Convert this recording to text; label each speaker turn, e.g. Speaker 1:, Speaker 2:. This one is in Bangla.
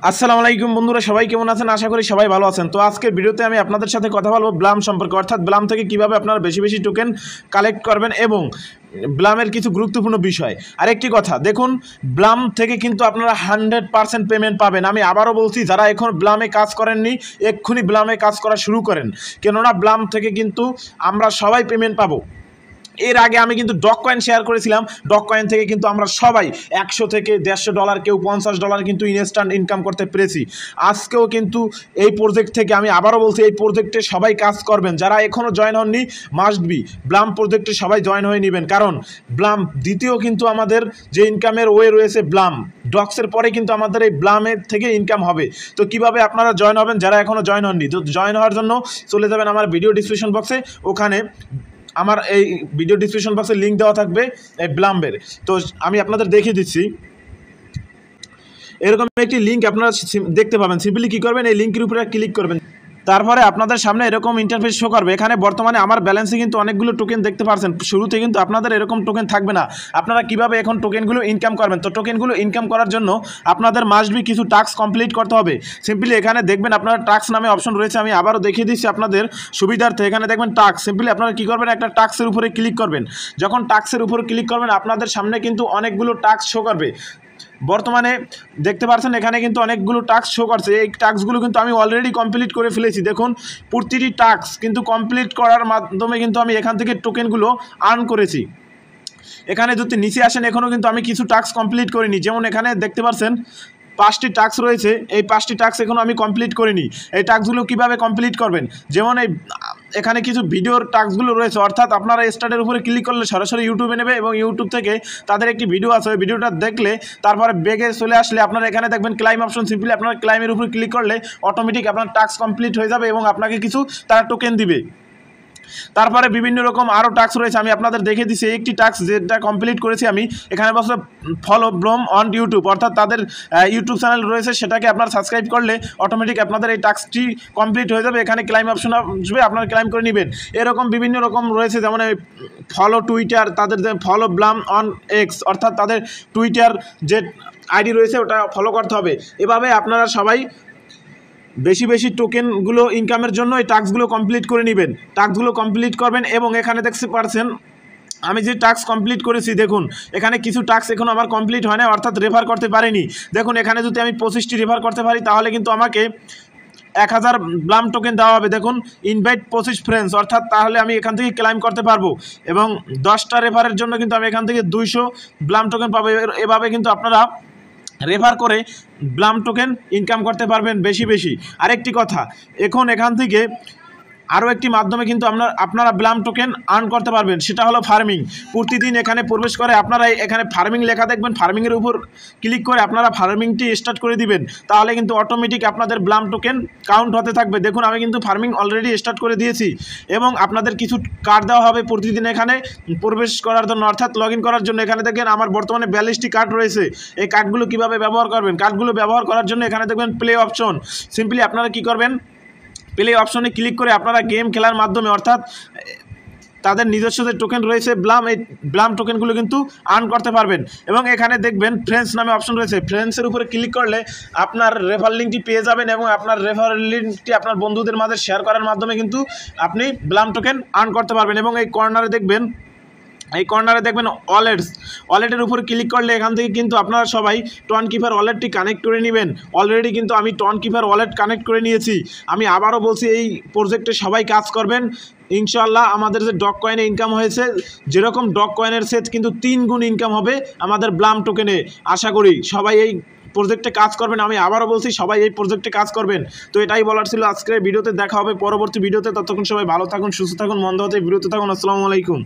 Speaker 1: আসসালামু আলাইকুম বন্ধুরা, সবাই কেমন আছেন? আশা করি সবাই ভালো আছেন। তো আজকের ভিডিওতে আমি আপনাদের সাথে কথা বলবো ব্লাম সম্পর্কে, অর্থাৎ ব্লাম থেকে কিভাবে আপনারা বেশি বেশি টোকেন কালেক্ট করবেন এবং ব্লামের কিছু গুরুত্বপূর্ণ বিষয়। আরেকটি কথা, দেখুন ব্লাম থেকে কিন্তু আপনারা 100% পেমেন্ট পাবেন। আমি আবারও বলছি, যারা এখন ব্লামে কাজ করেননি এক্ষুনি ব্লামে কাজ করা শুরু করেন, কেননা ব্লাম থেকে কিন্তু আমরা সবাই পেমেন্ট পাবো। এর আগে আমি কিন্তু ডগ কয়েন শেয়ার করেছিলাম, ডগ কয়েন থেকে কিন্তু আমরা সবাই 100 থেকে $150, কেউ $50 কিন্তু ইনস্ট্যান্ট ইনকাম করতে পেরেছি। আজকেও কিন্তু এই প্রজেক্ট থেকে আমি আবারও বলছি, এই প্রজেক্টে সবাই কাজ করবেন। যারা এখনও জয়েন হননি মাস্ট বি ব্লাম প্রজেক্টে সবাই জয়েন হয়ে নেবেন, কারণ ব্লাম দ্বিতীয় কিন্তু আমাদের যে ইনকামের ওয়ে রয়েছে ব্লাম ডগসের পরে কিন্তু আমাদের এই ব্লামের থেকে ইনকাম হবে। তো কিভাবে আপনারা জয়েন হবেন যারা এখনও জয়েন হননি? তো জয়েন হওয়ার জন্য চলে যাবেন আমার ভিডিও ডিসক্রিপশন বক্সে, ওখানে আমার এই ভিডিও ডিসক্রিপশন বক্সে লিঙ্ক দেওয়া থাকবে এই ব্লামের। তো আমি আপনাদের দেখিয়ে দিচ্ছি, এরকম একটি লিঙ্ক আপনারা দেখতে পাবেন। সিম্পলি কী করবেন, এই লিঙ্কের উপরে ক্লিক করবেন, তারপরে আপনাদের সামনে এরকম ইন্টারফেস শো করবে। এখানে বর্তমানে আমার ব্যালেন্সে কিন্তু অনেকগুলো টোকেন দেখতে পাচ্ছেন। শুরুতে কিন্তু আপনাদের এরকম টোকেন থাকবে না। আপনারা কিভাবে এখন টোকেনগুলো ইনকাম করবেন? তো টোকেনগুলো ইনকাম করার জন্য আপনাদের মাস্ট বি কিছু টাস্ক কমপ্লিট করতে হবে। সিম্পলি এখানে দেখবেন আপনার টাস্ক নামে অপশন রয়েছে, আমি আবারও দেখিয়ে দিচ্ছি আপনাদের সুবিধার্থে। এখানে দেখবেন টাস্ক, সিম্পলি আপনারা কী করবেন, একটা টাস্কের উপরে ক্লিক করবেন। যখন টাস্কের উপরে ক্লিক করবেন আপনাদের সামনে কিন্তু অনেকগুলো টাস্ক শো করবে। বর্তমানে দেখতে পাচ্ছেন এখানে কিন্তু অনেকগুলো টাস্ক শো করছে। এই টাস্কগুলো কিন্তু আমি অলরেডি কমপ্লিট করে ফেলেছি। দেখুন প্রতিটি টাস্ক কিন্তু কমপ্লিট করার মাধ্যমে কিন্তু আমি এখান থেকে টোকেনগুলো আর্ন করেছি। এখানে যদি নিচে আসেন, এখনও কিন্তু আমি কিছু টাস্ক কমপ্লিট করিনি। যেমন এখানে দেখতে পাচ্ছেন 5টি টাস্ক রয়েছে, এই 5টি টাস্ক এখনও আমি কমপ্লিট করিনি। এই টাস্কগুলো কীভাবে কমপ্লিট করবেন? যেমন এখানে কিছু ভিডিওর টাস্কগুলো রয়েছে, অর্থাৎ আপনারা স্টার্টের উপরে ক্লিক করলে সরাসরি ইউটিউবে নেবে এবং ইউটিউব থেকে তাদের একটি ভিডিও আছে, ওই ভিডিওটা দেখলে তারপরে বেগে চলে আসলে আপনারা এখানে দেখবেন ক্লাইম অপশন। সিম্পলি আপনারা ক্লাইমের উপরে ক্লিক করলে অটোমেটিক আপনার টাস্ক কমপ্লিট হয়ে যাবে এবং আপনাকে কিছু তারা টোকেন দিবে। তারপরে বিভিন্ন রকম আরও টাস্ক রয়েছে, আমি আপনাদের দেখে দিচ্ছি। একটি টাস্ক যেটা কমপ্লিট করেছি আমি, এখানে বসে ফলো ব্লাম অন ইউটিউব, অর্থাৎ তাদের ইউটিউব চ্যানেল রয়েছে, সেটাকে আপনার সাবস্ক্রাইব করলে অটোমেটিক আপনাদের এই টাস্কটি কমপ্লিট হয়ে যাবে। এখানে ক্লাইম অপশন আসবে, আপনারা ক্লাইম করে নেবেন। এরকম বিভিন্ন রকম রয়েছে, যেমন ফলো টুইটার, তাদের ফলো ব্লাম অন এক্স, অর্থাৎ তাদের টুইটার যে আইডি রয়েছে ওটা ফলো করতে হবে। এভাবে আপনারা সবাই বেশি বেশি টোকেনগুলো ইনকামের জন্য এই টাস্কগুলো কমপ্লিট করে নেবেন। টাস্কগুলো কমপ্লিট করবেন এবং এখানে দেখতে পাচ্ছেন আমি যে টাস্ক কমপ্লিট করেছি, দেখুন এখানে কিছু টাস্ক এখন আমার কমপ্লিট হয় না, অর্থাৎ রেফার করতে পারিনি। দেখুন এখানে যদি আমি 25টি রেফার করতে পারি তাহলে কিন্তু আমাকে 1000 ব্লাম টোকেন দেওয়া হবে। দেখুন ইনভাইট 25 ফ্রেন্ডস, অর্থাৎ তাহলে আমি এখান থেকে ক্লাইম করতে পারবো এবং 10টা রেফারের জন্য কিন্তু আমি এখান থেকে 200 ব্লাম টোকেন পাবো। এভাবে কিন্তু আপনারা রেফার করে ব্লাম টোকেন ইনকাম করতে পারবেন বেশি বেশি। আরেকটি কথা, এখান থেকে আরও একটি মাধ্যমে কিন্তু আপনারা ব্লাম টোকেন আর্ন করতে পারবেন, সেটা হলো ফার্মিং। প্রতিদিন এখানে প্রবেশ করে আপনারা এখানে ফার্মিং লেখা দেখবেন, ফার্মিংয়ের উপর ক্লিক করে আপনারা ফার্মিংটি স্টার্ট করে দিবেন, তাহলে কিন্তু অটোমেটিক আপনাদের ব্লাম টোকেন কাউন্ট হতে থাকবে। দেখুন আমি কিন্তু ফার্মিং অলরেডি স্টার্ট করে দিয়েছি এবং আপনাদের কিছু কার্ড দেওয়া হবে প্রতিদিন এখানে প্রবেশ করার জন্য, অর্থাৎ লগ ইন করার জন্য। এখানে দেখবেন আমার বর্তমানে 42টি কার্ড রয়েছে। এই কার্ডগুলো কীভাবে ব্যবহার করবেন? কার্ডগুলো ব্যবহার করার জন্য এখানে দেখবেন প্লে অপশন। সিম্পলি আপনারা কী করবেন, প্লে অপশনে ক্লিক করে আপনারা গেম খেলার মাধ্যমে, অর্থাৎ তাদের নিজস্ব যে টোকেন রয়েছে ব্লাম, এই ব্লাম টোকেনগুলো কিন্তু আর্ন করতে পারবেন। এবং এখানে দেখবেন ফ্রেন্ডস নামে অপশন রয়েছে, ফ্রেন্ডসের উপরে ক্লিক করলে আপনার রেফার লিঙ্কটি পেয়ে যাবেন এবং আপনার রেফার লিঙ্কটি আপনার বন্ধুদের মাঝে শেয়ার করার মাধ্যমে কিন্তু আপনি ব্লাম টোকেন আর্ন করতে পারবেন। এবং এই কর্নারে দেখবেন ওয়ালেটের উপর ক্লিক করলে এখান থেকে কিন্তু আপনারা সবাই টনকিপার ওয়ালেটটি কানেক্ট করে নেবেন। অলরেডি কিন্তু আমি টনকিপার ওয়ালেট কানেক্ট করে নিয়েছি। আমি আবারও বলছি, এই প্রজেক্টে সবাই কাজ করবেন ইনশাআল্লাহ। আমাদের যে ডগ কয়েনে ইনকাম হয়েছে, যেরকম ডগ কয়েনের সেট কিন্তু 3 গুণ ইনকাম হবে আমাদের ব্লাম টোকেনে। আশা করি সবাই এই প্রজেক্টে কাজ করবেন। আমি আবারও বলছি, সবাই এই প্রজেক্টে কাজ করবেন। তো এটাই বলার ছিল আজকের ভিডিওতে। দেখা হবে পরবর্তী ভিডিওতে। ততক্ষণ সবাই ভালো থাকুন, সুস্থ থাকুন, মন্দ হতে বিরত থাকুন। আসসালামু আলাইকুম।